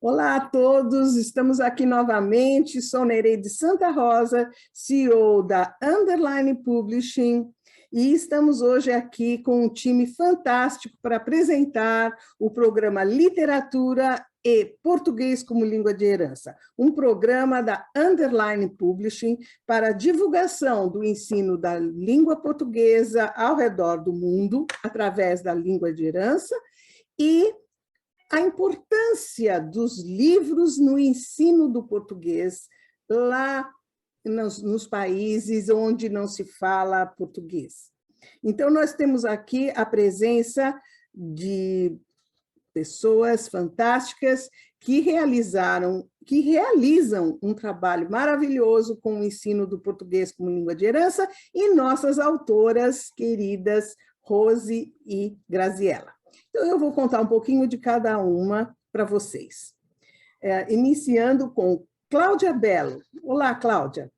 Olá a todos, estamos aqui novamente, sou Nereide Santa Rosa, CEO da Underline Publishing, e estamos hoje aqui com um time fantástico para apresentar o programa Literatura e Português como Língua de Herança, um programa da Underline Publishing para a divulgação do ensino da língua portuguesa ao redor do mundo, através da língua de herança, e a importância dos livros no ensino do português lá nos países onde não se fala português. Então, nós temos aqui a presença de pessoas fantásticas que realizam um trabalho maravilhoso com o ensino do português como língua de herança e nossas autoras queridas, Rose e Graziella. Então, eu vou contar um pouquinho de cada uma para vocês. Iniciando com Cláudia Bello. Olá, Cláudia.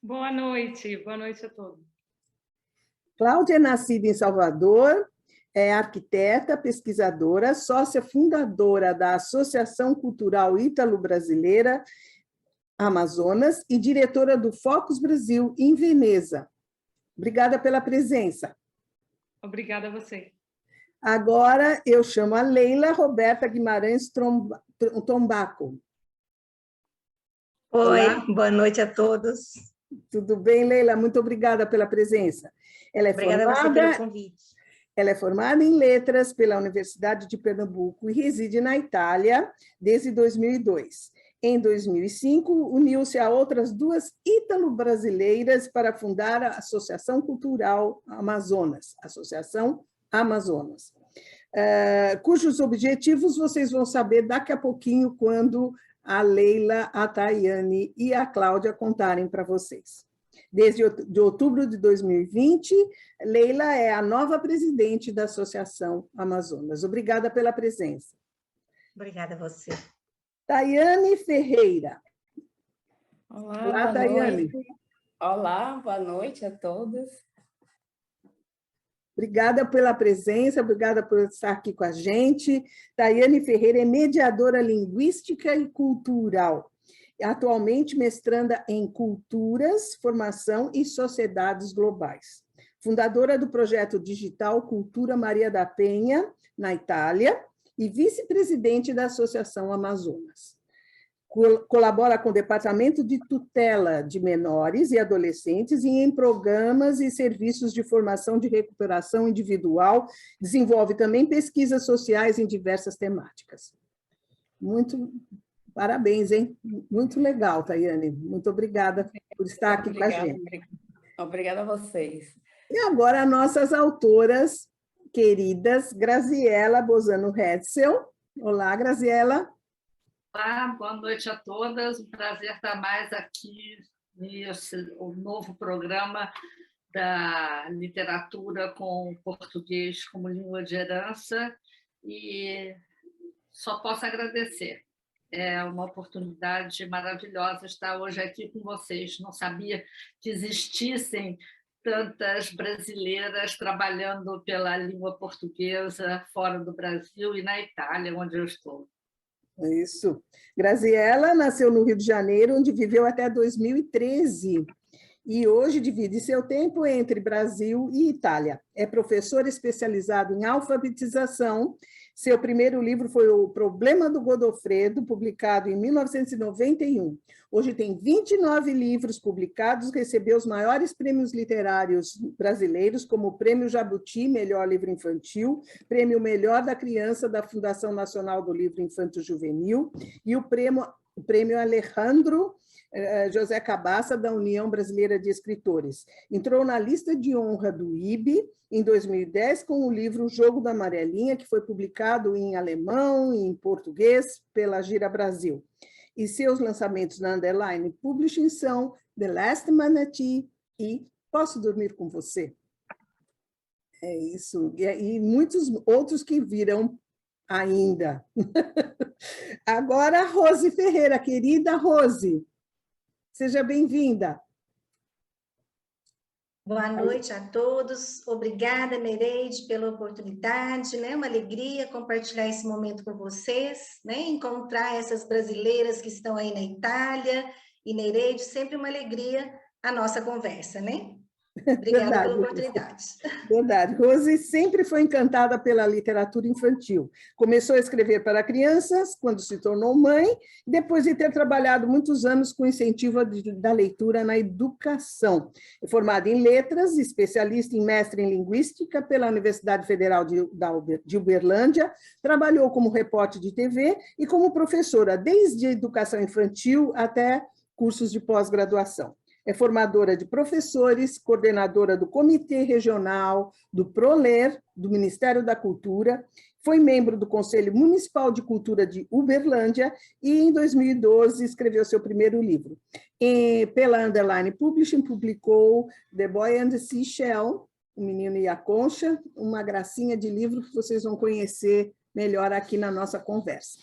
Boa noite a todos. Cláudia é nascida em Salvador, é arquiteta, pesquisadora, sócia fundadora da Associação Cultural Ítalo-Brasileira Amazonas e diretora do Focus Brasil em Veneza. Obrigada pela presença. Obrigada a você. Agora eu chamo a Leila Roberta Guimarães Tombaco. Oi, olá. Boa noite a todos. Tudo bem, Leila? Muito obrigada pela presença. Obrigada a você pelo convite. Ela é formada em Letras pela Universidade de Pernambuco e reside na Itália desde 2002. Em 2005, uniu-se a outras duas ítalo-brasileiras para fundar a Associação Cultural Amazonas, cujos objetivos vocês vão saber daqui a pouquinho, quando a Leila, a Tayane e a Cláudia contarem para vocês. Desde outubro de 2020, Leila é a nova presidente da Associação Amazonas. Obrigada pela presença. Obrigada a você. Tayane Ferreira. Olá, Tayane. Olá, boa noite a todos. Obrigada pela presença, obrigada por estar aqui com a gente. Tayane Ferreira é mediadora linguística e cultural, atualmente mestranda em Culturas, Formação e Sociedades Globais. Fundadora do projeto digital Cultura Maria da Penha, na Itália, e vice-presidente da Associação Amazonas. Colabora com o Departamento de Tutela de Menores e Adolescentes e em programas e serviços de formação de recuperação individual, desenvolve também pesquisas sociais em diversas temáticas. Muito parabéns, hein? Muito legal, Tayane. Muito obrigada por estar aqui com a gente. Obrigada a vocês. E agora, nossas autoras queridas, Graziella Bozano Hetzel. Olá, Graziella. Olá, boa noite a todas. Um prazer estar mais aqui nesse novo programa da literatura com português como língua de herança, e só posso agradecer. É uma oportunidade maravilhosa estar hoje aqui com vocês. Não sabia que existissem tantas brasileiras trabalhando pela língua portuguesa fora do Brasil e na Itália, onde eu estou. Isso. Graziella nasceu no Rio de Janeiro, onde viveu até 2013, e hoje divide seu tempo entre Brasil e Itália. É professora especializada em alfabetização. Seu primeiro livro foi O Problema do Godofredo, publicado em 1991. Hoje tem 29 livros publicados, recebeu os maiores prêmios literários brasileiros, como o Prêmio Jabuti, Melhor Livro Infantil, Prêmio Melhor da Criança da Fundação Nacional do Livro Infanto Juvenil e o Prêmio Alejandro José Cabaça, da União Brasileira de Escritores. Entrou na lista de honra do IBE em 2010 com o livro O Jogo da Amarelinha, que foi publicado em alemão e em português pela Gira Brasil. E seus lançamentos na Underline Publishing são The Last Manatee e Posso Dormir com Você? É isso. E muitos outros que virão ainda. Agora, Rose Ferreira, querida Rose. Seja bem-vinda. Boa noite a todos. Obrigada, Nereide, pela oportunidade, né? Uma alegria compartilhar esse momento com vocês, né? Encontrar essas brasileiras que estão aí na Itália. E, Nereide, sempre uma alegria a nossa conversa, né? Obrigada Verdade, pela oportunidade. verdade. Rose sempre foi encantada pela literatura infantil. Começou a escrever para crianças quando se tornou mãe, depois de ter trabalhado muitos anos com incentivo da leitura na educação. É formada em letras, especialista em mestre em linguística pela Universidade Federal de Uberlândia, trabalhou como repórter de TV e como professora, desde a educação infantil até cursos de pós-graduação. É formadora de professores, coordenadora do Comitê Regional, do ProLer, do Ministério da Cultura, foi membro do Conselho Municipal de Cultura de Uberlândia e, em 2012, escreveu seu primeiro livro. Pela Underline Publishing, publicou The Boy and the Seashell, O Menino e a Concha, uma gracinha de livro que vocês vão conhecer melhor aqui na nossa conversa.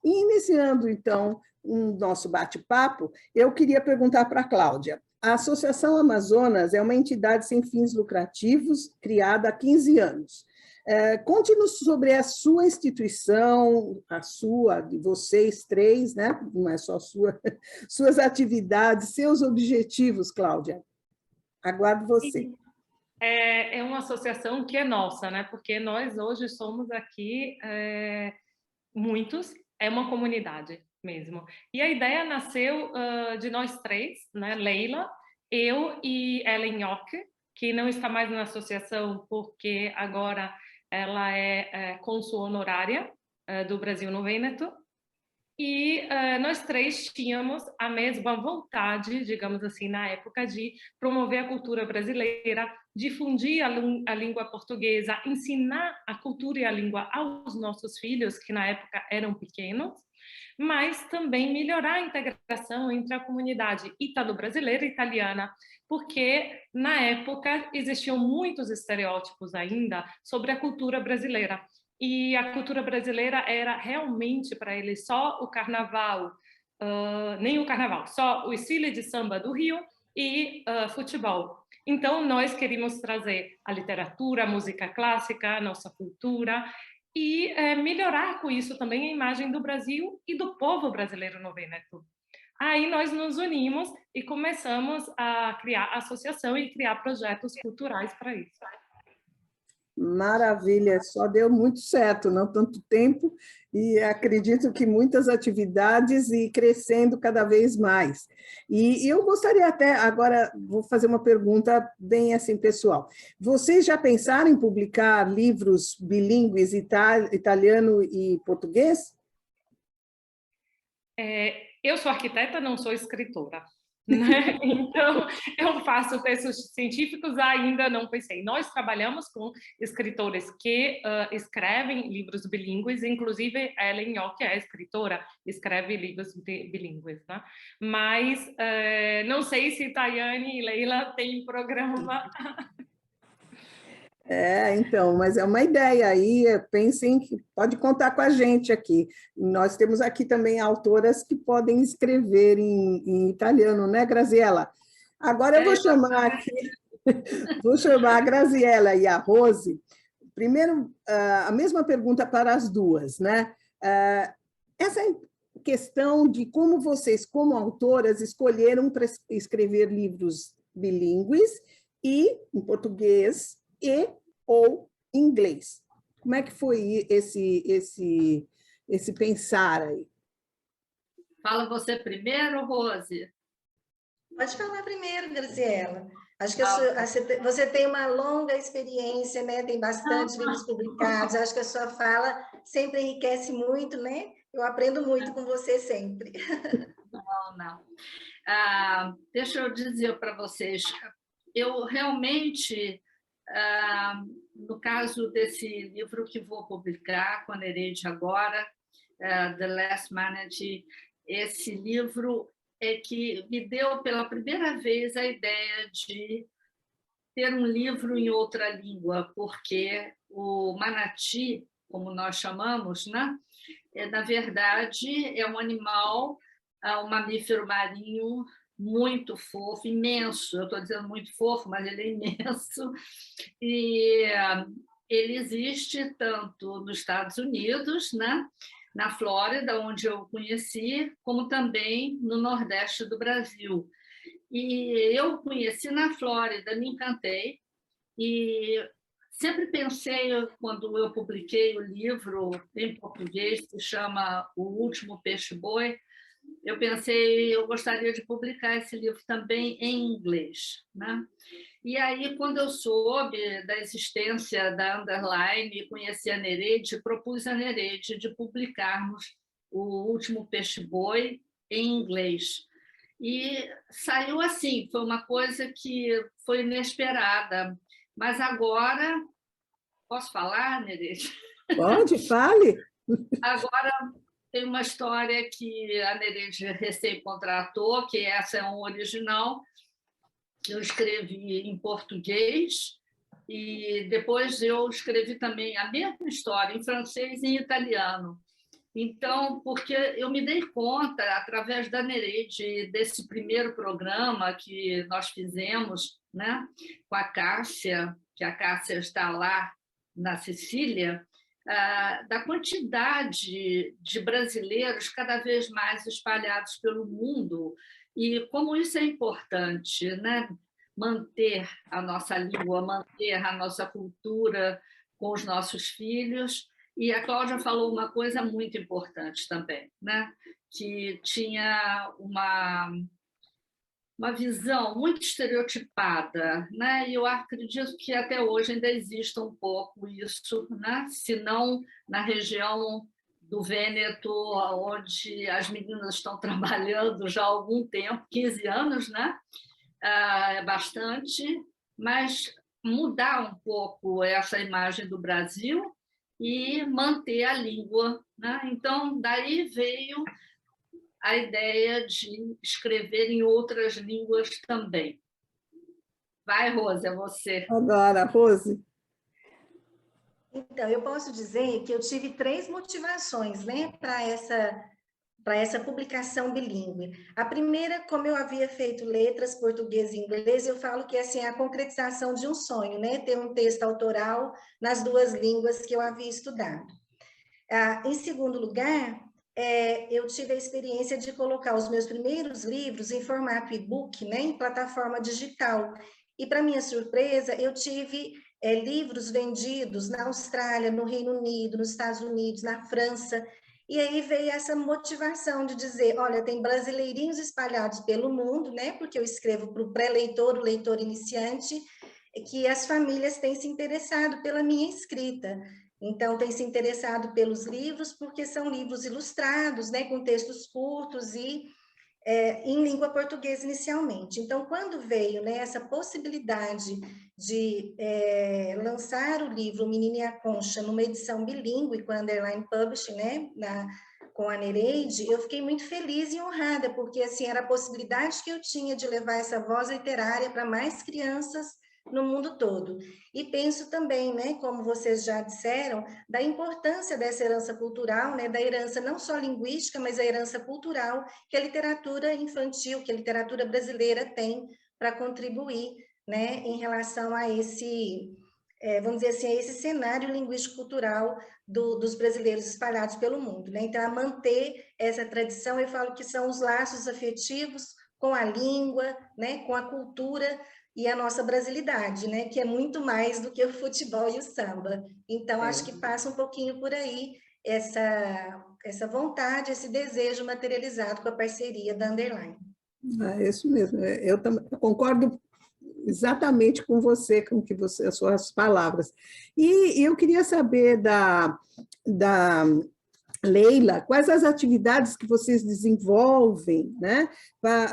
E iniciando, então, nosso bate-papo, eu queria perguntar para a Cláudia. A Associação Amazonas é uma entidade sem fins lucrativos, criada há 15 anos. Conte-nos sobre a sua instituição, de vocês três, né? Não é só suas atividades, seus objetivos, Cláudia. Aguardo você. É uma associação que é nossa, né? Porque nós hoje somos aqui muitos, é uma comunidade mesmo. E a ideia nasceu de nós três, né? Leila, eu e Ellen Yock, que não está mais na associação porque agora ela é cônsul honorária do Brasil no Vêneto. E nós três tínhamos a mesma vontade, digamos assim, na época, de promover a cultura brasileira, difundir a língua portuguesa, ensinar a cultura e a língua aos nossos filhos, que na época eram pequenos, mas também melhorar a integração entre a comunidade ítalo-brasileira e italiana, porque na época existiam muitos estereótipos ainda sobre a cultura brasileira. E a cultura brasileira era realmente para eles só o carnaval, nem o carnaval, só o estilo de samba do Rio e futebol. Então, nós queríamos trazer a literatura, a música clássica, a nossa cultura, e melhorar com isso também a imagem do Brasil e do povo brasileiro no Vêneto. Aí nós nos unimos e começamos a criar a associação e criar projetos culturais para isso. Maravilha, só deu muito certo, não tanto tempo, e acredito que muitas atividades e crescendo cada vez mais. E eu gostaria até, agora, vou fazer uma pergunta bem assim, pessoal. Vocês já pensaram em publicar livros bilíngues, italiano e português? Eu sou arquiteta, não sou escritora. Né? Então, eu faço textos científicos, ainda não pensei. Nós trabalhamos com escritores que escrevem livros bilíngues, inclusive Ellen Yock, que é escritora, escreve livros bilíngues, né? Mas não sei se Tayane e Leila têm programa. Então, mas é uma ideia aí, pensem que pode contar com a gente aqui. Nós temos aqui também autoras que podem escrever em italiano, né, Graziella? Agora eu vou chamar aqui, vou chamar a Graziella e a Rose. Primeiro, a mesma pergunta para as duas, né? Essa questão de como vocês, como autoras, escolheram para escrever livros bilíngues e em português ou inglês. Como é que foi esse pensar aí? Fala você primeiro, Rose? Pode falar primeiro, Graziella. Acho que você tem uma longa experiência, né? Tem bastante livros publicados. Acho que a sua fala sempre enriquece muito, né? Eu aprendo muito com você sempre. Não. Deixa eu dizer para vocês, eu realmente, no caso desse livro que vou publicar com a Nereide agora, The Last Manatee, esse livro é que me deu pela primeira vez a ideia de ter um livro em outra língua, porque o manati, como nós chamamos, né? Na verdade, é um animal, um mamífero marinho muito fofo, imenso. Eu estou dizendo muito fofo, mas ele é imenso. E ele existe tanto nos Estados Unidos, né? Na Flórida, onde eu o conheci, como também no Nordeste do Brasil. E eu o conheci na Flórida, me encantei. E sempre pensei, quando eu publiquei o livro em português, que chama O Último Peixe-Boi, eu pensei, eu gostaria de publicar esse livro também em inglês, né? E aí, quando eu soube da existência da Underline e conheci a Nereide, propus a Nereide de publicarmos O Último Peixe-Boi em inglês. E saiu assim, foi uma coisa que foi inesperada. Mas agora, posso falar, Nereide? Pode, fale. Agora tem uma história que a Nereide recém-contratou, que essa é um original, que eu escrevi em português, e depois eu escrevi também a mesma história em francês e em italiano. Então, porque eu me dei conta, através da Nereide, desse primeiro programa que nós fizemos, né, com a Cássia, que a Cássia está lá na Sicília, da quantidade de brasileiros cada vez mais espalhados pelo mundo e como isso é importante, né? Manter a nossa língua, manter a nossa cultura com os nossos filhos. E a Cláudia falou uma coisa muito importante também, né? Que tinha uma visão muito estereotipada, né? E eu acredito que até hoje ainda existe um pouco isso, né? Se não na região do Vêneto, onde as meninas estão trabalhando já há algum tempo, 15 anos, né? É bastante, mas mudar um pouco essa imagem do Brasil e manter a língua, né? Então, daí veio a ideia de escrever em outras línguas também. Vai, Rose, é você. Agora, Rose. Então, eu posso dizer que eu tive 3 motivações, né, para essa publicação bilíngue. A primeira, como eu havia feito letras português e inglês, eu falo que assim, é a concretização de um sonho, né? Ter um texto autoral nas 2 línguas que eu havia estudado. Em segundo lugar, eu tive a experiência de colocar os meus primeiros livros em formato e-book, né? Em plataforma digital. E, para minha surpresa, eu tive livros vendidos na Austrália, no Reino Unido, nos Estados Unidos, na França. E aí veio essa motivação de dizer, olha, tem brasileirinhos espalhados pelo mundo, né? Porque eu escrevo para o pré-leitor, o leitor iniciante, que as famílias têm se interessado pela minha escrita. Então, têm se interessado pelos livros, porque são livros ilustrados, né? Com textos curtos e em língua portuguesa inicialmente. Então, quando veio, né, essa possibilidade de lançar o livro Menina e a Concha numa edição bilíngue com a Underline Publishing, né, com a Nereide, eu fiquei muito feliz e honrada, porque assim, era a possibilidade que eu tinha de levar essa voz literária para mais crianças no mundo todo. E penso também, né, como vocês já disseram, da importância dessa herança cultural, né, da herança não só linguística, mas a herança cultural que a literatura infantil, que a literatura brasileira tem para contribuir, né, em relação a esse, vamos dizer assim, a esse cenário linguístico-cultural dos brasileiros espalhados pelo mundo, né? Então, a manter essa tradição, eu falo que são os laços afetivos com a língua, né, com a cultura e a nossa brasilidade, né, que é muito mais do que o futebol e o samba. Então, acho que passa um pouquinho por aí essa vontade, esse desejo materializado com a parceria da Underline. É isso mesmo, eu concordo exatamente com você, as suas palavras. E eu queria saber da Leila, quais as atividades que vocês desenvolvem, né,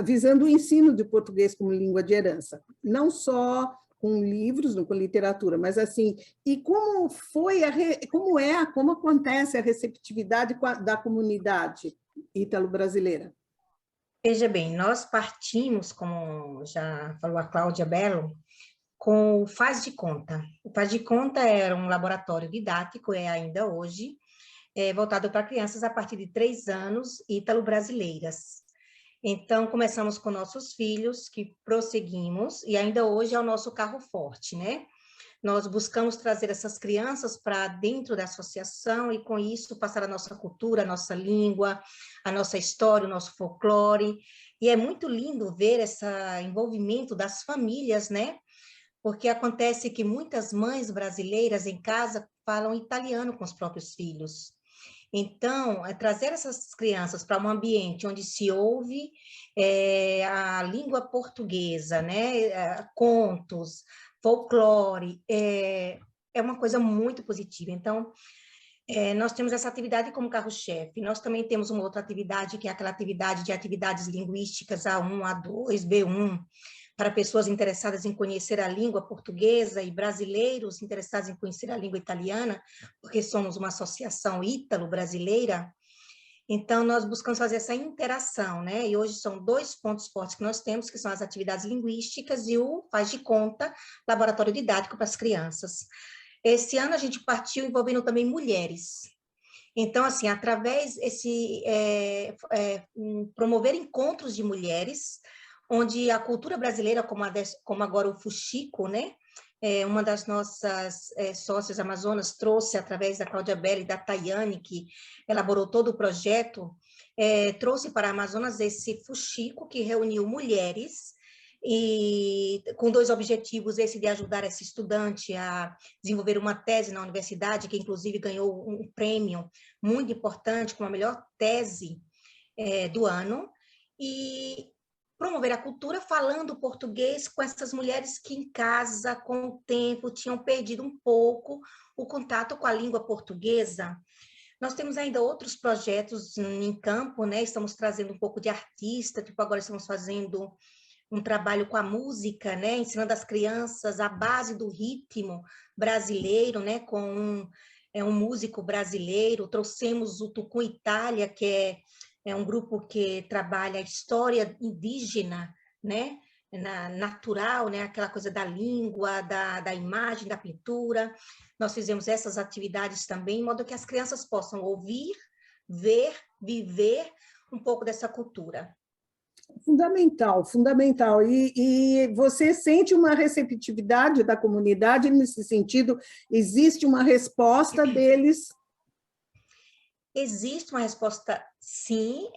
visando o ensino de português como língua de herança, não só com livros, com literatura, mas assim, e como acontece a receptividade da comunidade ítalo-brasileira? Veja bem, nós partimos, como já falou a Cláudia Bello, com o Faz de Conta. O Faz de Conta era um laboratório didático, é ainda hoje, voltado para crianças a partir de 3 anos, ítalo-brasileiras. Então, começamos com nossos filhos, que prosseguimos, e ainda hoje é o nosso carro forte, né? Nós buscamos trazer essas crianças para dentro da associação e, com isso, passar a nossa cultura, a nossa língua, a nossa história, o nosso folclore. E é muito lindo ver esse envolvimento das famílias, né? Porque acontece que muitas mães brasileiras em casa falam italiano com os próprios filhos. Então, trazer essas crianças para um ambiente onde se ouve a língua portuguesa, né? Contos, folclore, é uma coisa muito positiva. Então, nós temos essa atividade como carro-chefe. Nós também temos uma outra atividade, que é aquela atividade de atividades linguísticas A1, A2, B1, para pessoas interessadas em conhecer a língua portuguesa e brasileiros interessados em conhecer a língua italiana, porque somos uma associação ítalo-brasileira. Então, nós buscamos fazer essa interação, né? E hoje são 2 pontos fortes que nós temos, que são as atividades linguísticas e o faz de conta, laboratório didático para as crianças. Esse ano a gente partiu envolvendo também mulheres. Então, assim, através promover encontros de mulheres, onde a cultura brasileira, como agora o fuxico, né? Uma das nossas sócias amazonas trouxe, através da Cláudia Belli e da Tayane, que elaborou todo o projeto, trouxe para a Amazonas esse fuxico, que reuniu mulheres, e com 2 objetivos, esse de ajudar essa estudante a desenvolver uma tese na universidade, que inclusive ganhou um prêmio muito importante, como a melhor tese do ano, e promover a cultura falando português com essas mulheres que em casa, com o tempo, tinham perdido um pouco o contato com a língua portuguesa. Nós temos ainda outros projetos em campo, né? Estamos trazendo um pouco de artista, tipo agora estamos fazendo um trabalho com a música, né? Ensinando as crianças a base do ritmo brasileiro, né? Com um músico brasileiro. Trouxemos o Tucum Itália, que é um grupo que trabalha a história indígena, né? Natural, né? Aquela coisa da língua, da imagem, da pintura. Nós fizemos essas atividades também, de modo que as crianças possam ouvir, ver, viver um pouco dessa cultura. Fundamental, fundamental. E você sente uma receptividade da comunidade nesse sentido? Existe uma resposta deles? Existe uma resposta, sim.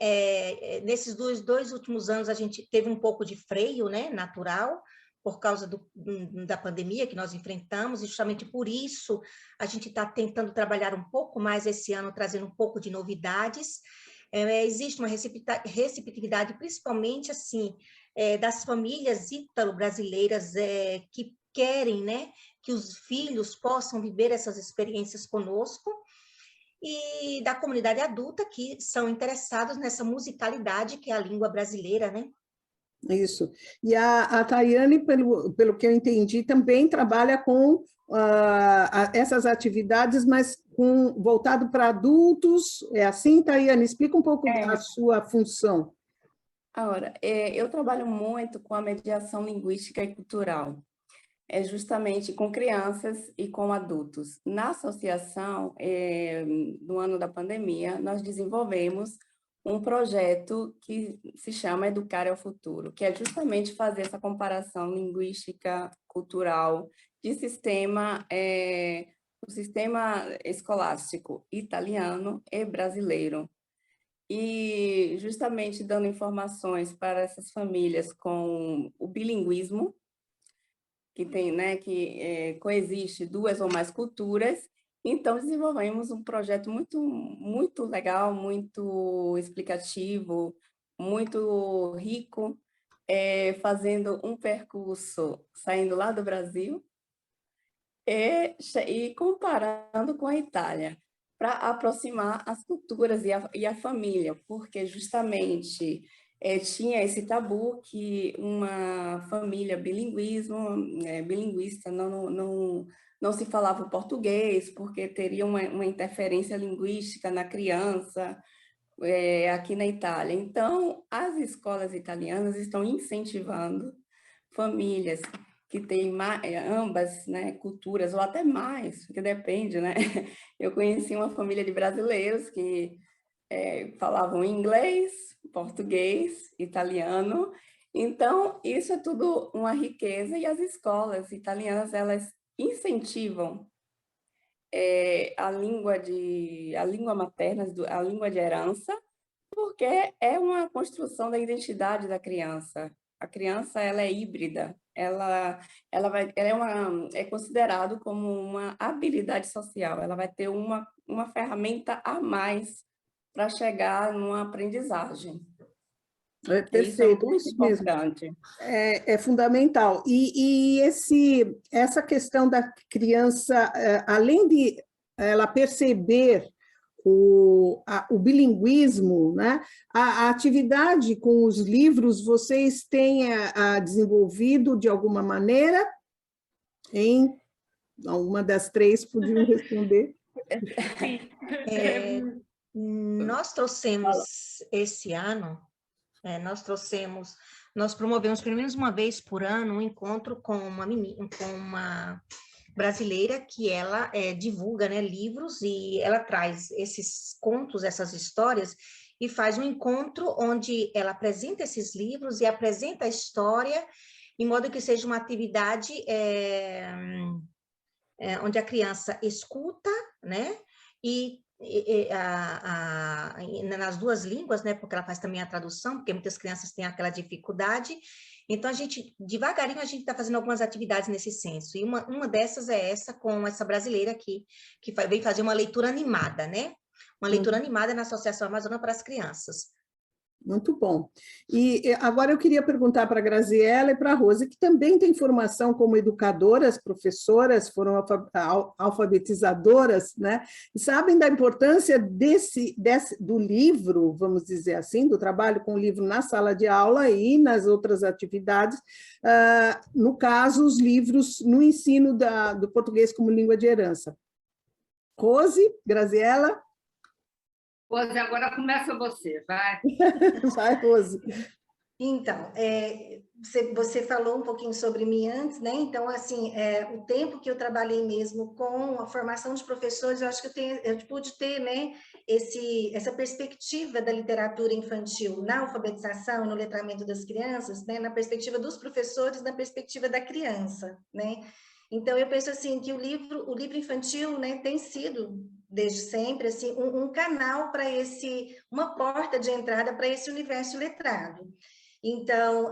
Nesses dois últimos anos, a gente teve um pouco de freio, né, natural, por causa da pandemia que nós enfrentamos, e justamente por isso a gente está tentando trabalhar um pouco mais esse ano, trazendo um pouco de novidades. Existe uma receptividade, principalmente assim, das famílias ítalo-brasileiras que querem, né, que os filhos possam viver essas experiências conosco, e da comunidade adulta que são interessados nessa musicalidade que é a língua brasileira, né? Isso. E a Tayane, pelo que eu entendi, também trabalha com essas atividades, mas voltado para adultos. É assim, Tayane? Explica um pouco da sua função. Agora, eu trabalho muito com a mediação linguística e cultural. É justamente com crianças e com adultos. Na associação, no ano da pandemia, nós desenvolvemos um projeto que se chama Educar é o Futuro, que é justamente fazer essa comparação linguística, cultural, de o sistema escolástico italiano e brasileiro. E justamente dando informações para essas famílias com o bilinguismo, que tem, né, que coexiste 2 ou mais culturas. Então, desenvolvemos um projeto muito legal, muito explicativo, muito rico, fazendo um percurso saindo lá do Brasil e comparando com a Itália, para aproximar as culturas e a família, porque justamente tinha esse tabu que uma família bilinguista não se falava o português, porque teria uma interferência linguística na criança, aqui na Itália. Então, as escolas italianas estão incentivando famílias que têm ambas, né, culturas, ou até mais, que depende, né? Eu conheci uma família de brasileiros que falavam inglês, português, italiano. Então, isso é tudo uma riqueza, e as escolas italianas, elas incentivam a língua materna, a língua de herança, porque é uma construção da identidade da criança. A criança, ela é híbrida, ela é considerado como uma habilidade social, ela vai ter uma ferramenta a mais para chegar numa aprendizagem. Perfeito, isso é muito isso mesmo. importante. É fundamental. E essa questão da criança, além de ela perceber o bilinguismo, né? A atividade com os livros, vocês têm desenvolvido de alguma maneira? Em alguma das três podiam responder. Sim. Nós trouxemos esse ano, nós promovemos pelo menos uma vez por ano um encontro com uma brasileira que ela divulga, né, livros, e ela traz esses contos, essas histórias, e faz um encontro onde ela apresenta esses livros e apresenta a história, em modo que seja uma atividade onde a criança escuta, né, nas duas línguas, né, porque ela faz também a tradução, porque muitas crianças têm aquela dificuldade. Então, devagarinho, a gente está fazendo algumas atividades nesse senso, e uma dessas é essa, com essa brasileira aqui, que vem fazer uma leitura animada, né? Uma leitura animada na Associação Amazônia para as Crianças. Muito bom. E agora eu queria perguntar para a Graziella e para a Rose, que também tem formação como educadoras, professoras, foram alfabetizadoras, né? Sabem da importância do livro, vamos dizer assim, do trabalho com o livro na sala de aula e nas outras atividades, no caso, os livros no ensino do português como língua de herança. Rose, Graziella? Rose, agora começa você, vai. Vai, Rose. Então, você falou um pouquinho sobre mim antes, né? Então, assim, o tempo que eu trabalhei mesmo com a formação de professores, eu acho que eu pude ter, né, essa perspectiva da literatura infantil na alfabetização, no letramento das crianças, né, na perspectiva dos professores, na perspectiva da criança, né? Então, eu penso assim, que o livro infantil, né, tem sido, desde sempre, assim, um canal para uma porta de entrada para esse universo letrado. Então,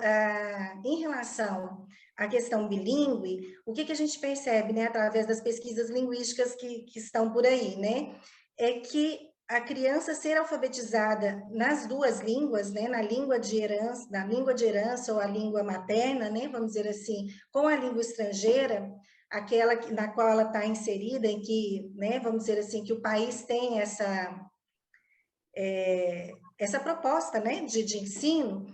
em relação à questão bilíngue, o que a gente percebe, né, através das pesquisas linguísticas que estão por aí, né, é que a criança ser alfabetizada nas duas línguas, né, na língua de herança ou a língua materna, né, vamos dizer assim, com a língua estrangeira, aquela na qual ela está inserida, em que, né, vamos dizer assim, que o país tem essa proposta, né, de ensino,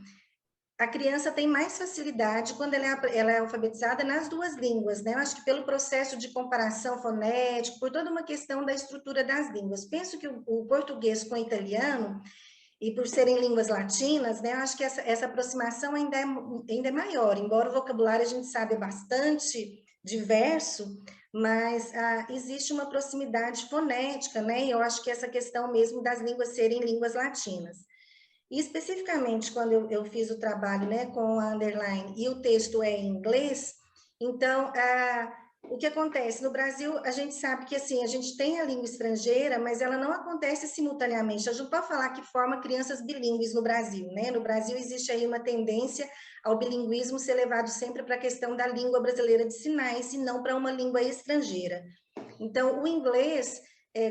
a criança tem mais facilidade quando ela é alfabetizada nas duas línguas, né? Eu acho que pelo processo de comparação fonética, por toda uma questão da estrutura das línguas. Penso que o português com o italiano, e por serem línguas latinas, né? Eu acho que essa aproximação ainda é maior, embora o vocabulário a gente sabe é bastante diverso, mas existe uma proximidade fonética, né? E eu acho que essa questão mesmo das línguas serem línguas latinas. E especificamente quando eu fiz o trabalho, né, com a underline e o texto é em inglês, então, o que acontece? No Brasil, a gente sabe que assim, a gente tem a língua estrangeira, mas ela não acontece simultaneamente. A gente não pode falar que forma crianças bilíngues no Brasil, né? No Brasil existe aí uma tendência ao bilinguismo ser levado sempre para a questão da língua brasileira de sinais, e não para uma língua estrangeira. Então, o inglês,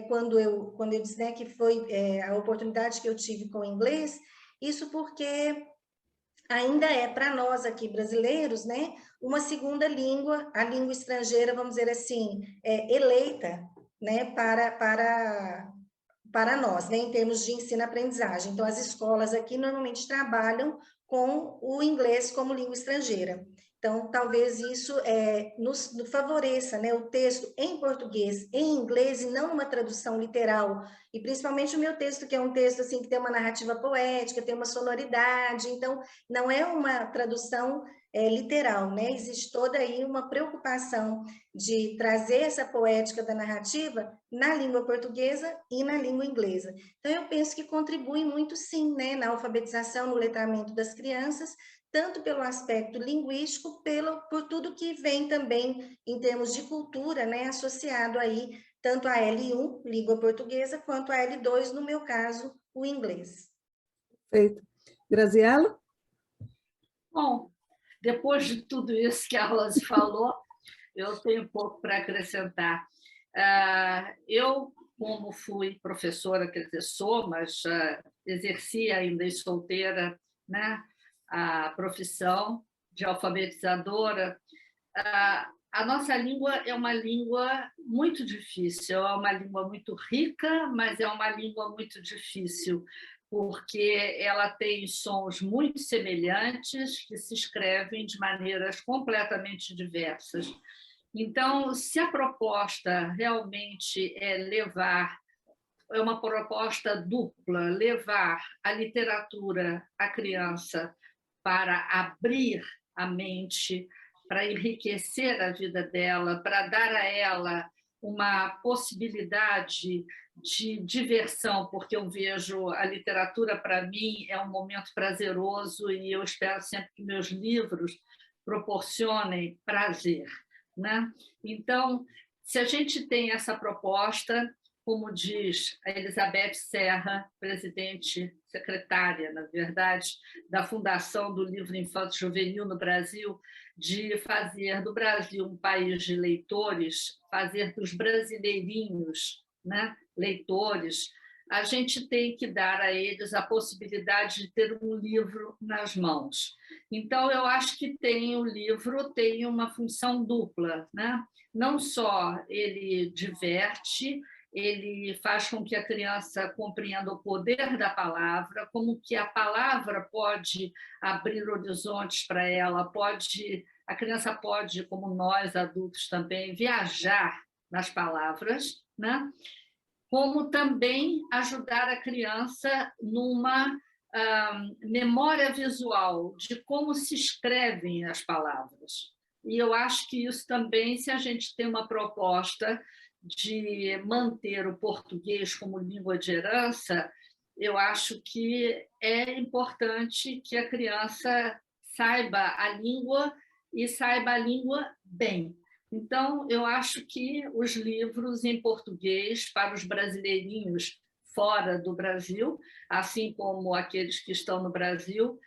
quando eu disse, né, que foi a oportunidade que eu tive com o inglês, isso porque ainda é para nós aqui brasileiros, né, uma segunda língua, a língua estrangeira, vamos dizer assim, eleita, né, para nós, né, em termos de ensino-aprendizagem. Então, as escolas aqui normalmente trabalham com o inglês como língua estrangeira. Então, talvez isso nos favoreça, né, o texto em português, em inglês, e não uma tradução literal. E principalmente o meu texto, que é um texto assim, que tem uma narrativa poética, tem uma sonoridade, então não é uma tradução literal, né? Existe toda aí uma preocupação de trazer essa poética da narrativa na língua portuguesa e na língua inglesa. Então, eu penso que contribui muito, sim, né, na alfabetização, no letramento das crianças, tanto pelo aspecto linguístico, por tudo que vem também em termos de cultura, né, associado aí tanto a L1, língua portuguesa, quanto a L2, no meu caso, o inglês. Perfeito. Graziela? Bom, depois de tudo isso que a Rose falou, eu tenho um pouco para acrescentar. Eu, como fui professora, quer dizer, sou, mas exerci ainda e solteira, né, a profissão de alfabetizadora, a nossa língua é uma língua muito difícil, é uma língua muito rica, mas é uma língua muito difícil, porque ela tem sons muito semelhantes que se escrevem de maneiras completamente diversas. Então, se a proposta realmente é uma proposta dupla, levar a literatura à criança para abrir a mente, para enriquecer a vida dela, para dar a ela uma possibilidade de diversão, porque eu vejo a literatura, para mim, é um momento prazeroso e eu espero sempre que meus livros proporcionem prazer, né? Então, se a gente tem essa proposta, como diz a Elizabeth Serra, presidente, secretária, na verdade, da Fundação do Livro Infanto Juvenil no Brasil, de fazer do Brasil um país de leitores, fazer dos brasileirinhos, né, leitores, a gente tem que dar a eles a possibilidade de ter um livro nas mãos. Então, eu acho que o livro tem uma função dupla, né? Não só ele diverte, ele faz com que a criança compreenda o poder da palavra, como que a palavra pode abrir horizontes para ela, a criança pode, como nós adultos também, viajar nas palavras, né? Como também ajudar a criança numa memória visual de como se escrevem as palavras. E eu acho que isso também, se a gente tem uma proposta de manter o português como língua de herança, eu acho que é importante que a criança saiba a língua e saiba a língua bem. Então, eu acho que os livros em português para os brasileirinhos fora do Brasil, assim como aqueles que estão no Brasil,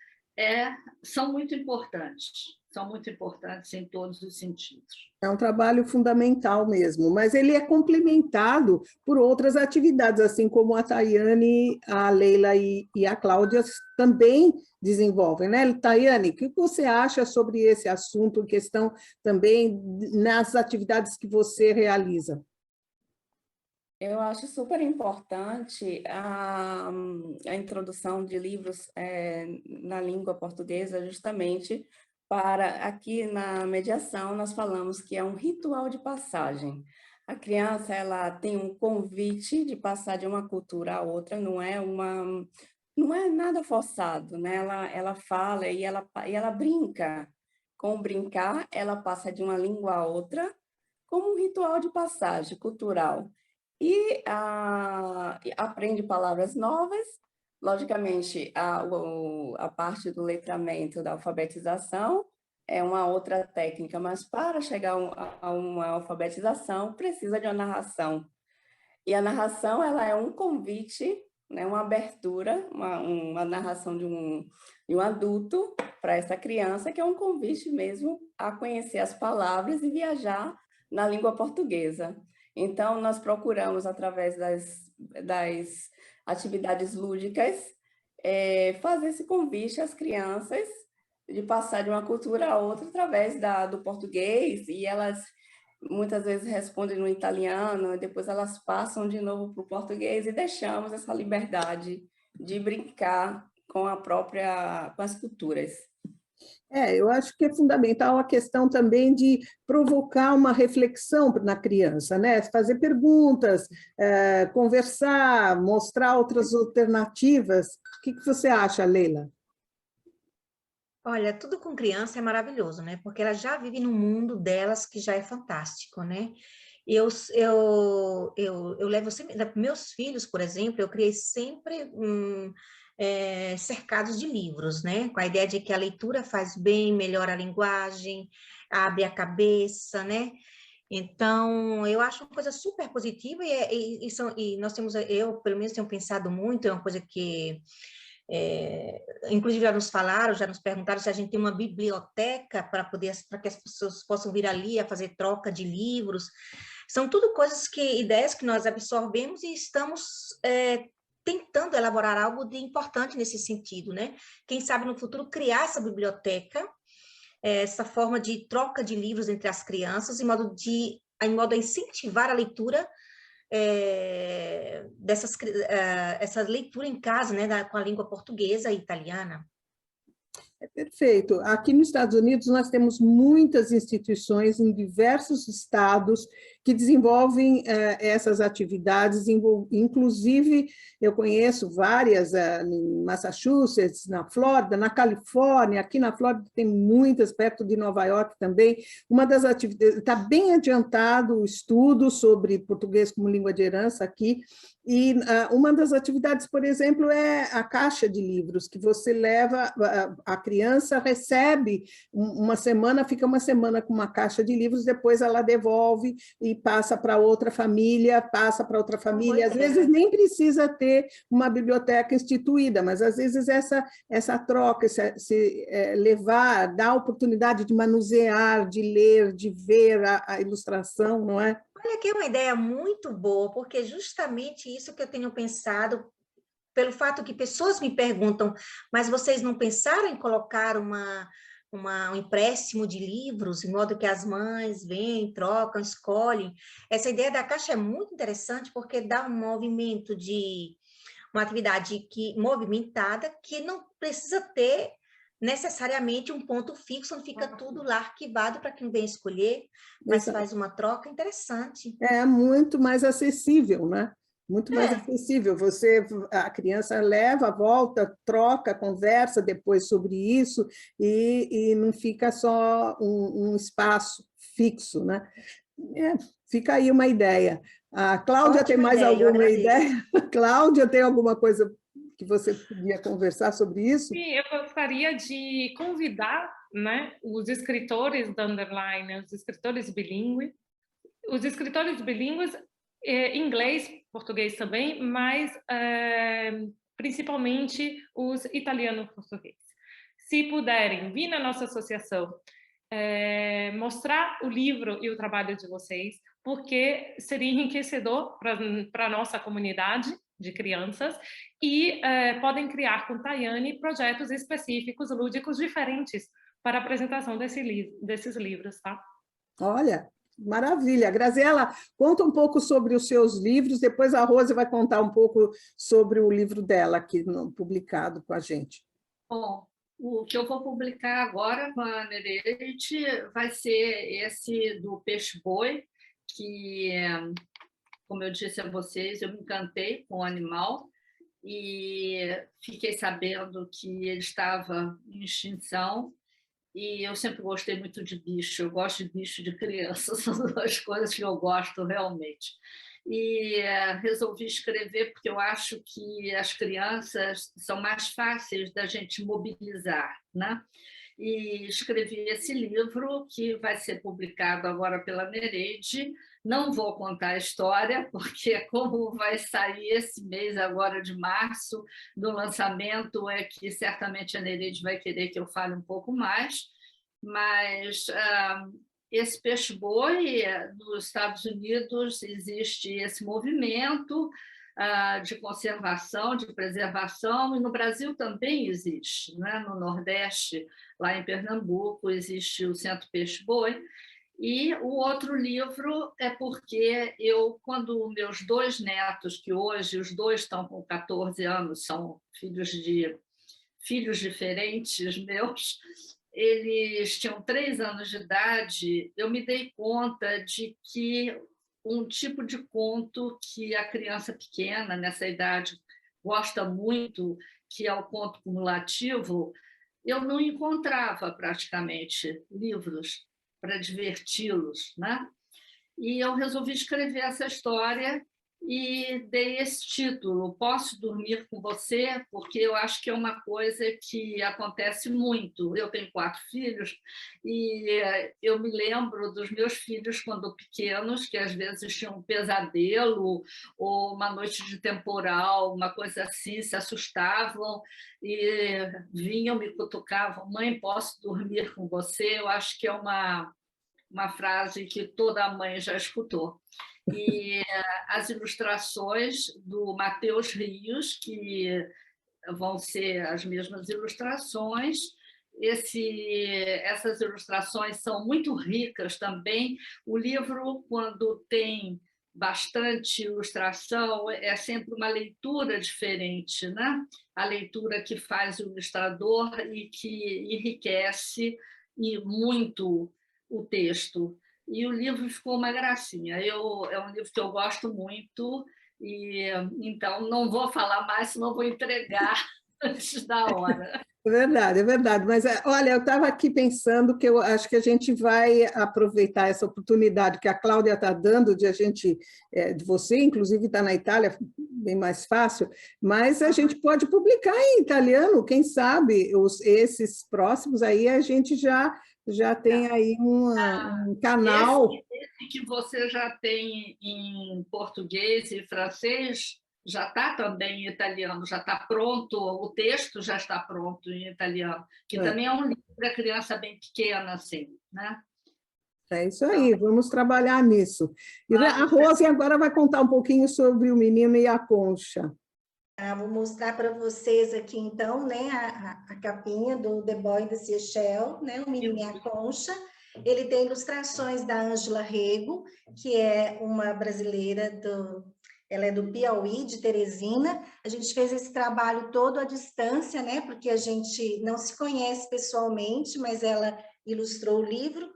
são muito importantes. São muito importantes em todos os sentidos. É um trabalho fundamental mesmo, mas ele é complementado por outras atividades, assim como a Tayane, a Leila e a Cláudia também desenvolvem, né? Tayane, o que você acha sobre esse assunto, questão também nas atividades que você realiza? Eu acho super importante a introdução de livros na língua portuguesa, justamente para, aqui na mediação, nós falamos que é um ritual de passagem. A criança, ela tem um convite de passar de uma cultura a outra, não é nada forçado, né? Ela fala e ela brinca. Com o brincar, ela passa de uma língua a outra, como um ritual de passagem cultural. E aprende palavras novas. Logicamente, a parte do letramento, da alfabetização, é uma outra técnica, mas para chegar a uma alfabetização, precisa de uma narração. E a narração, ela é um convite, né, uma abertura, uma narração de um adulto para essa criança, que é um convite mesmo a conhecer as palavras e viajar na língua portuguesa. Então, nós procuramos, através das atividades lúdicas, fazer esse convite às crianças de passar de uma cultura a outra através do português, e elas muitas vezes respondem no italiano, e depois elas passam de novo para o português, e deixamos essa liberdade de brincar com as culturas. Eu acho que é fundamental a questão também de provocar uma reflexão na criança, né? Fazer perguntas, conversar, mostrar outras alternativas. O que você acha, Leila? Olha, tudo com criança é maravilhoso, né? Porque ela já vive no mundo delas que já é fantástico, né? Eu levo sempre, meus filhos, por exemplo, eu criei sempre cercados de livros, né? Com a ideia de que a leitura faz bem, melhora a linguagem, abre a cabeça, né? Então, eu acho uma coisa super positiva e nós temos, eu pelo menos tenho pensado muito, é uma coisa que inclusive já nos falaram, já nos perguntaram se a gente tem uma biblioteca para que as pessoas possam vir ali a fazer troca de livros. São tudo ideias que nós absorvemos e estamos tentando elaborar algo de importante nesse sentido, né? Quem sabe no futuro criar essa biblioteca, essa forma de troca de livros entre as crianças, em modo a incentivar a leitura essa leitura em casa, né, com a língua portuguesa e italiana. Perfeito. Aqui nos Estados Unidos, nós temos muitas instituições em diversos estados que desenvolvem essas atividades, inclusive eu conheço várias em Massachusetts, na Flórida, na Califórnia, aqui na Flórida tem muitas, perto de Nova York também. Uma das atividades, está bem adiantado o estudo sobre português como língua de herança aqui, e uma das atividades, por exemplo, é a caixa de livros, que você leva, a criança recebe uma semana, fica uma semana com uma caixa de livros, depois ela devolve e passa para outra família, Às vezes nem precisa ter uma biblioteca instituída, mas às vezes essa troca, levar, dar a oportunidade de manusear, de ler, de ver a ilustração, não é? Olha, que é uma ideia muito boa, porque justamente isso que eu tenho pensado, pelo fato que pessoas me perguntam, mas vocês não pensaram em colocar um empréstimo de livros, de modo que as mães vêm, trocam, escolhem? Essa ideia da caixa é muito interessante, porque dá um movimento uma atividade movimentada, que não precisa ter necessariamente um ponto fixo, onde fica tudo lá arquivado para quem vem escolher, mas faz uma troca interessante. É muito mais acessível, né? Muito mais acessível. A criança leva, volta, troca, conversa depois sobre isso e não fica só um espaço fixo, né? Fica aí uma ideia. A Cláudia tem mais alguma ideia? Cláudia, tem alguma coisa que você podia conversar sobre isso? Sim, eu gostaria de convidar, né, os escritores da Underline, os escritores bilíngues, inglês, português também, mas principalmente os italiano-português. Se puderem vir na nossa associação, mostrar o livro e o trabalho de vocês, porque seria enriquecedor para a nossa comunidade de crianças, e podem criar com Tayane projetos específicos, lúdicos, diferentes para a apresentação desses livros, tá? Olha, maravilha. Graziela, conta um pouco sobre os seus livros, depois a Rose vai contar um pouco sobre o livro dela aqui publicado com a gente. Bom, o que eu vou publicar agora com a Nereide vai ser esse do peixe-boi, que, como eu disse a vocês, eu me encantei com o animal e fiquei sabendo que ele estava em extinção, e eu sempre gostei muito de bicho, eu gosto de bicho de criança, são duas coisas que eu gosto realmente. E resolvi escrever porque eu acho que as crianças são mais fáceis da gente mobilizar, né? E escrevi esse livro, que vai ser publicado agora pela Nereide. Não vou contar a história, porque como vai sair esse mês agora de março, do lançamento, é que certamente a Nereide vai querer que eu fale um pouco mais, mas esse peixe-boi, nos Estados Unidos, existe esse movimento de conservação, de preservação, e no Brasil também existe, né? No Nordeste, lá em Pernambuco, existe o Centro Peixe-Boi. E o outro livro é porque quando meus 2 netos, que hoje os 2 estão com 14 anos, são filhos diferentes meus, eles tinham 3 anos de idade, eu me dei conta de que um tipo de conto que a criança pequena, nessa idade, gosta muito, que é o conto cumulativo, eu não encontrava praticamente livros para diverti-los, né? E eu resolvi escrever essa história e dei esse título, Posso Dormir com Você? Porque eu acho que é uma coisa que acontece muito. Eu tenho 4 filhos e eu me lembro dos meus filhos quando pequenos, que às vezes tinham um pesadelo ou uma noite de temporal, uma coisa assim, se assustavam e vinham, me cutucavam, mãe, posso dormir com você? Eu acho que é uma frase que toda mãe já escutou. E as ilustrações do Matheus Rios, que vão ser as mesmas ilustrações. Essas ilustrações são muito ricas também. O livro, quando tem bastante ilustração, é sempre uma leitura diferente, né? A leitura que faz o ilustrador e que enriquece e muito o texto. E o livro ficou uma gracinha. É um livro que eu gosto muito, e então não vou falar mais, senão vou entregar antes da hora. É verdade. Mas, olha, eu estava aqui pensando que eu acho que a gente vai aproveitar essa oportunidade que a Cláudia está dando de a gente, de você, inclusive, está na Itália, bem mais fácil, mas a gente pode publicar em italiano, quem sabe, esses próximos aí a gente já tem aí um canal. Esse que você já tem em português e francês já está também em italiano, já está pronto, o texto já está pronto em italiano, que também é um livro para criança bem pequena, assim, né? É isso aí, vamos trabalhar nisso. E a Rose agora vai contar um pouquinho sobre o Menino e a Concha. Vou mostrar para vocês aqui, então, né, a capinha do The Boy and the Seashell, né, o Menino e a Concha. Ele tem ilustrações da Ângela Rego, que é uma brasileira ela é do Piauí, de Teresina. A gente fez esse trabalho todo à distância, né, porque a gente não se conhece pessoalmente, mas ela ilustrou o livro.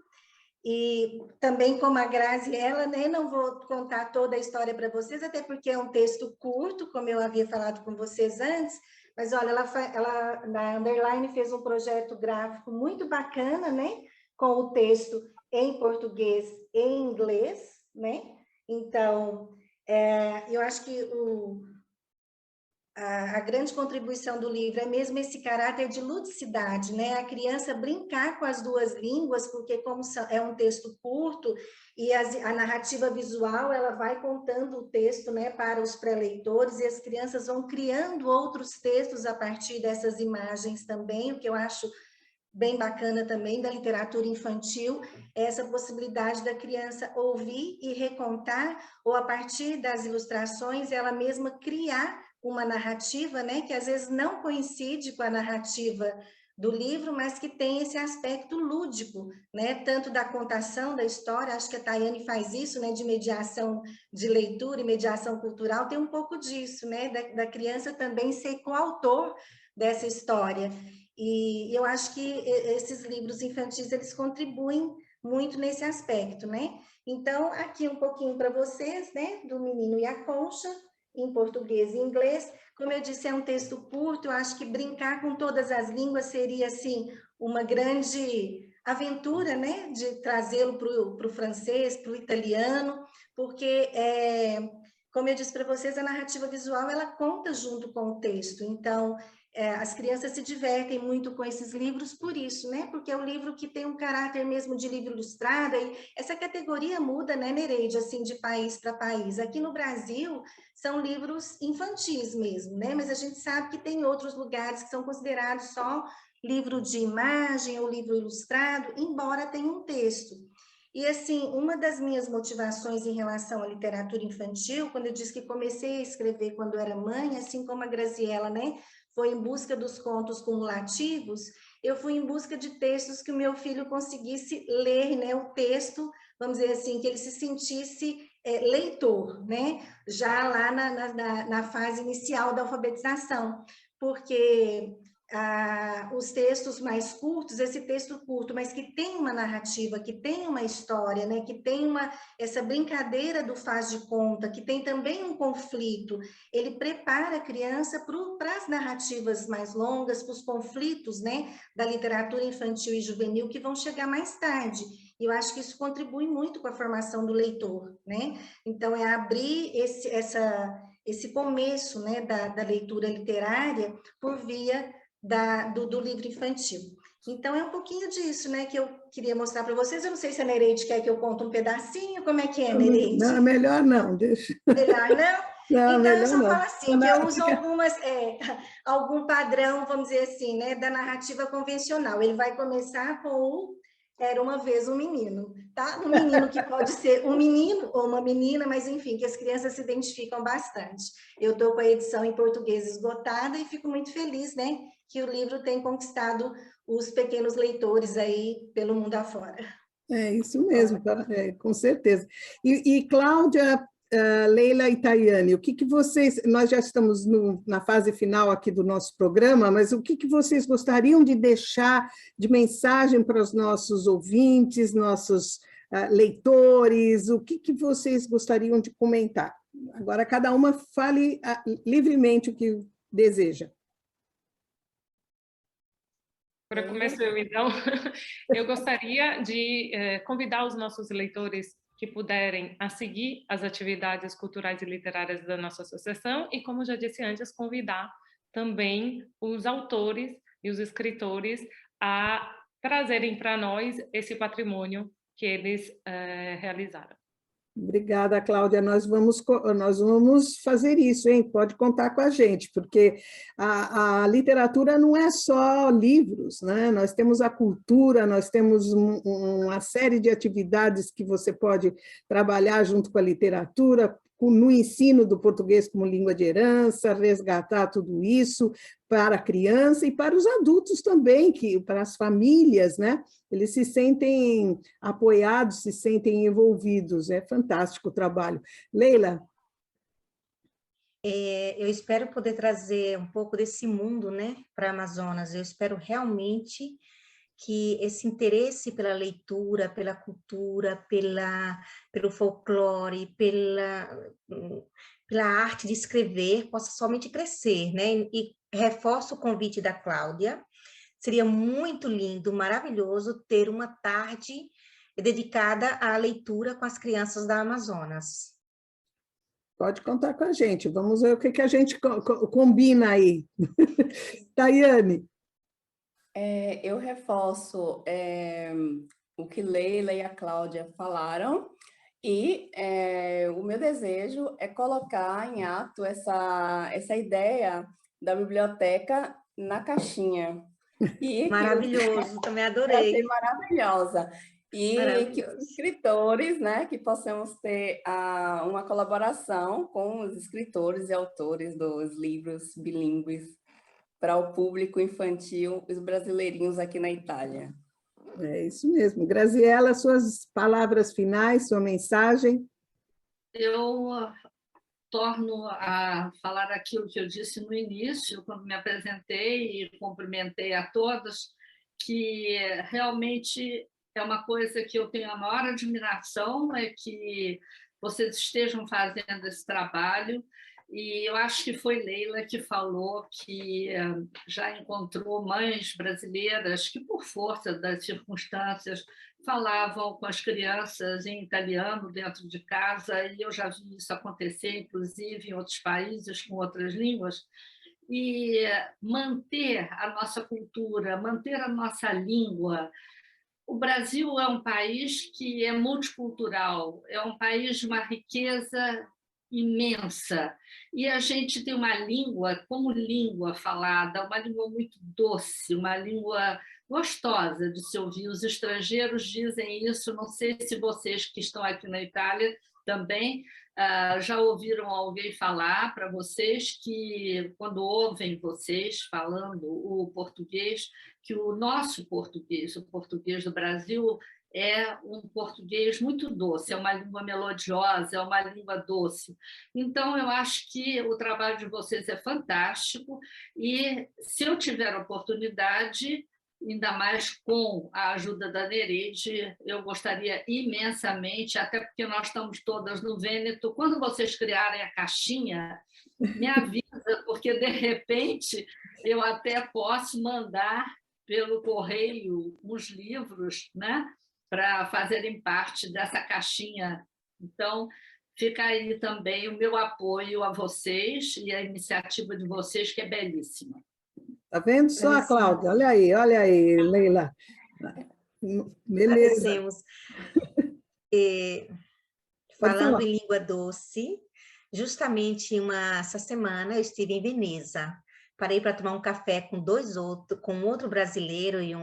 E também como a Graziella, né, não vou contar toda a história para vocês, até porque é um texto curto, como eu havia falado com vocês antes, mas olha, ela na Underline fez um projeto gráfico muito bacana, né, com o texto em português e em inglês, né, então, eu acho que a grande contribuição do livro é mesmo esse caráter de ludicidade, né? A criança brincar com as duas línguas, porque como é um texto curto e a narrativa visual, ela vai contando o texto, né, para os pré-leitores, e as crianças vão criando outros textos a partir dessas imagens também, o que eu acho bem bacana também da literatura infantil, essa possibilidade da criança ouvir e recontar, ou a partir das ilustrações, ela mesma criar uma narrativa, né, que às vezes não coincide com a narrativa do livro, mas que tem esse aspecto lúdico, né, tanto da contação da história, acho que a Tayane faz isso, né, de mediação de leitura e mediação cultural, tem um pouco disso, né, da criança também ser coautor dessa história. E eu acho que esses livros infantis, eles contribuem muito nesse aspecto, né? Então, aqui um pouquinho para vocês, né, do Menino e a Concha, em português e inglês. Como eu disse, é um texto curto, eu acho que brincar com todas as línguas seria, assim, uma grande aventura, né, de trazê-lo para o francês, para o italiano, porque, como eu disse para vocês, a narrativa visual, ela conta junto com o texto, então, as crianças se divertem muito com esses livros por isso, né? Porque é um livro que tem um caráter mesmo de livro ilustrado, e essa categoria muda, né, Nereide, assim, de país para país. Aqui no Brasil, são livros infantis mesmo, né? Mas a gente sabe que tem outros lugares que são considerados só livro de imagem ou livro ilustrado, embora tenha um texto. E, assim, uma das minhas motivações em relação à literatura infantil, quando eu disse que comecei a escrever quando era mãe, assim como a Graziella, né, foi em busca dos contos cumulativos, eu fui em busca de textos que o meu filho conseguisse ler, né, o texto, vamos dizer assim, que ele se sentisse leitor, né, já lá na fase inicial da alfabetização, porque os textos mais curtos, esse texto curto, mas que tem uma narrativa, que tem uma história, né? Que tem essa brincadeira do faz de conta, que tem também um conflito, ele prepara a criança para as narrativas mais longas, para os conflitos, né? Da literatura infantil e juvenil que vão chegar mais tarde. E eu acho que isso contribui muito com a formação do leitor, né? Então, é abrir esse começo, né, da leitura literária por via do livro infantil. Então, é um pouquinho disso, né, que eu queria mostrar para vocês. Eu não sei se a Nereide quer que eu conte um pedacinho, como é que é, Nereide? Não, melhor não, deixa. Melhor não? Não, então, melhor eu só não. falo assim, que eu uso algum padrão, vamos dizer assim, né, da narrativa convencional. Ele vai começar com Era uma vez um menino, tá? Um menino que pode ser um menino ou uma menina, mas enfim, que as crianças se identificam bastante. Eu estou com a edição em português esgotada e fico muito feliz, né, que o livro tem conquistado os pequenos leitores aí pelo mundo afora. É isso mesmo, com certeza. E Cláudia, Leila e Tayane, o que vocês... Nós já estamos na fase final aqui do nosso programa, mas o que vocês gostariam de deixar de mensagem para os nossos ouvintes, nossos leitores? O que vocês gostariam de comentar? Agora, cada uma fale livremente o que deseja. Para começar, então, eu gostaria de convidar os nossos leitores que puderem a seguir as atividades culturais e literárias da nossa associação e, como já disse antes, convidar também os autores e os escritores a trazerem para nós esse patrimônio que eles realizaram. Obrigada, Cláudia. Nós vamos fazer isso, hein? Pode contar com a gente, porque a literatura não é só livros, né? Nós temos a cultura, nós temos uma série de atividades que você pode trabalhar junto com a literatura, no ensino do português como língua de herança, resgatar tudo isso para a criança e para os adultos também, para as famílias, né? Eles se sentem apoiados, se sentem envolvidos. É fantástico o trabalho. Leila? Eu espero poder trazer um pouco desse mundo, né, para Amazonas. Eu espero realmente que esse interesse pela leitura, pela cultura, pelo folclore, pela arte de escrever possa somente crescer, né? E reforço o convite da Cláudia. Seria muito lindo, maravilhoso ter uma tarde dedicada à leitura com as crianças da Amazonas. Pode contar com a gente. Vamos ver o que a gente combina aí. Tayane? Eu reforço o que Leila e a Cláudia falaram e o meu desejo é colocar em ato essa ideia da biblioteca na caixinha. Maravilhoso, também adorei. Achei maravilhosa. E que os escritores, né, que possamos ter uma colaboração com os escritores e autores dos livros bilíngues para o público infantil, os brasileirinhos aqui na Itália. É isso mesmo. Graziela, suas palavras finais, sua mensagem? Eu torno a falar aquilo que eu disse no início, quando me apresentei e cumprimentei a todos, que realmente é uma coisa que eu tenho a maior admiração, é que vocês estejam fazendo esse trabalho. E eu acho que foi Leila que falou que já encontrou mães brasileiras que, por força das circunstâncias, falavam com as crianças em italiano dentro de casa, e eu já vi isso acontecer, inclusive, em outros países com outras línguas. E manter a nossa cultura, manter a nossa língua. O Brasil é um país que é multicultural, é um país de uma riqueza imensa. E a gente tem uma língua, como língua falada, uma língua muito doce, uma língua gostosa de se ouvir. Os estrangeiros dizem isso, não sei se vocês que estão aqui na Itália também já ouviram alguém falar para vocês que, quando ouvem vocês falando o português, que o nosso português, o português do Brasil, é um português muito doce, é uma língua melodiosa, é uma língua doce. Então, eu acho que o trabalho de vocês é fantástico e, se eu tiver oportunidade, ainda mais com a ajuda da Nereide, eu gostaria imensamente, até porque nós estamos todas no Vêneto, quando vocês criarem a caixinha, me avisa, porque, de repente, eu até posso mandar pelo correio uns livros, né, para fazerem parte dessa caixinha. Então, fica aí também o meu apoio a vocês e a iniciativa de vocês, que é belíssima. Tá vendo só, Cláudia? Olha aí, Leila. Beleza. Agradecemos. Falando em língua doce, justamente essa semana eu estive em Veneza. Parei para tomar um café com outro brasileiro e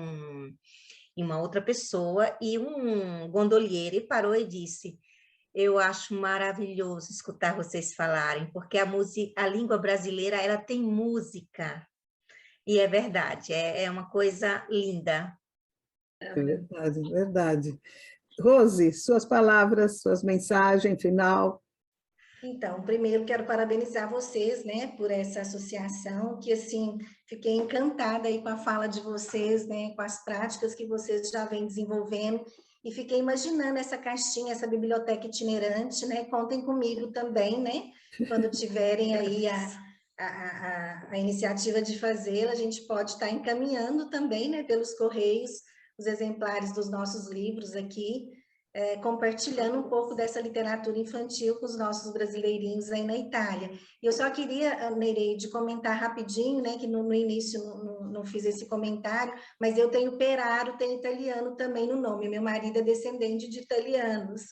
uma outra pessoa, e um gondoliere parou e disse: eu acho maravilhoso escutar vocês falarem, porque a língua brasileira, ela tem música. E é verdade, é uma coisa linda. É verdade, é verdade. Rose, suas palavras, suas mensagens final. Então, primeiro quero parabenizar vocês, né, por essa associação, que assim, fiquei encantada aí com a fala de vocês, né, com as práticas que vocês já vêm desenvolvendo, e fiquei imaginando essa caixinha, essa biblioteca itinerante, né, contem comigo também, né, quando tiverem aí a iniciativa de fazê-la, a gente pode estar encaminhando também, né, pelos correios, os exemplares dos nossos livros aqui, compartilhando um pouco dessa literatura infantil com os nossos brasileirinhos aí na Itália. E eu só queria, Nereide, comentar rapidinho, né, que no início não fiz esse comentário, mas eu tenho Peraro, tenho italiano também no nome, meu marido é descendente de italianos.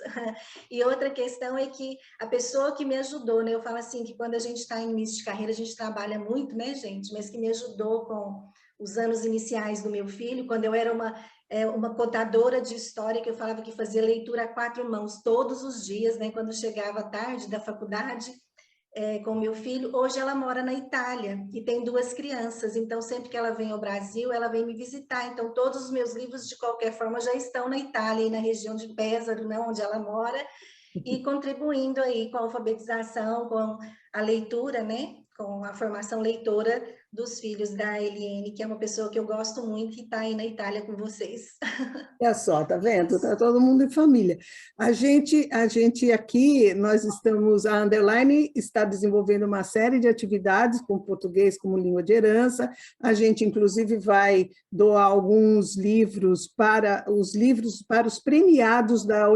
E outra questão é que a pessoa que me ajudou, né, eu falo assim, que quando a gente está em início de carreira, a gente trabalha muito, né, gente, mas que me ajudou com os anos iniciais do meu filho, quando eu era uma contadora de história, que eu falava que fazia leitura a 4 mãos todos os dias, né, quando chegava tarde da faculdade, com meu filho. Hoje ela mora na Itália e tem 2 crianças, então sempre que ela vem ao Brasil, ela vem me visitar, então todos os meus livros, de qualquer forma, já estão na Itália, e na região de Pesaro, né, onde ela mora, e contribuindo aí com a alfabetização, com a leitura, né, com a formação leitora dos filhos da Eliane, que é uma pessoa que eu gosto muito, que está aí na Itália com vocês. Olha só, tá vendo? Está todo mundo em família. A gente aqui, nós estamos, a Underline está desenvolvendo uma série de atividades com português como língua de herança. A gente, inclusive, vai doar alguns livros para os premiados da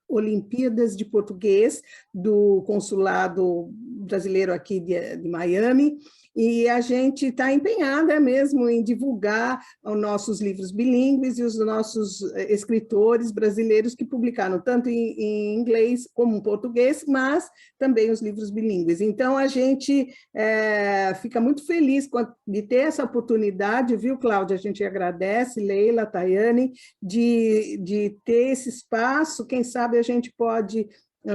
Olimpíadas de Português do Consulado Brasileiro aqui de Miami, e a gente está empenhada mesmo em divulgar os nossos livros bilíngues e os nossos escritores brasileiros que publicaram tanto em inglês como em português, mas também os livros bilíngues. Então, a gente fica muito feliz de ter essa oportunidade, viu, Cláudia? A gente agradece, Leila, Tayane, de ter esse espaço. Quem sabe a gente pode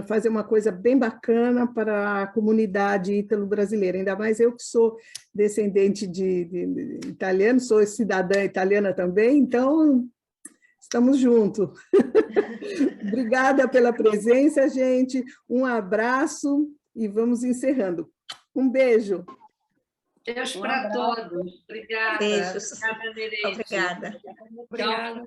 fazer uma coisa bem bacana para a comunidade ítalo-brasileira, ainda mais eu que sou descendente de italiano, sou cidadã italiana também, então estamos juntos. Obrigada pela presença, gente, um abraço e vamos encerrando. Um beijo. Beijo para todos. Obrigada. Beijos. Obrigada, Nereide. Obrigada. Obrigada.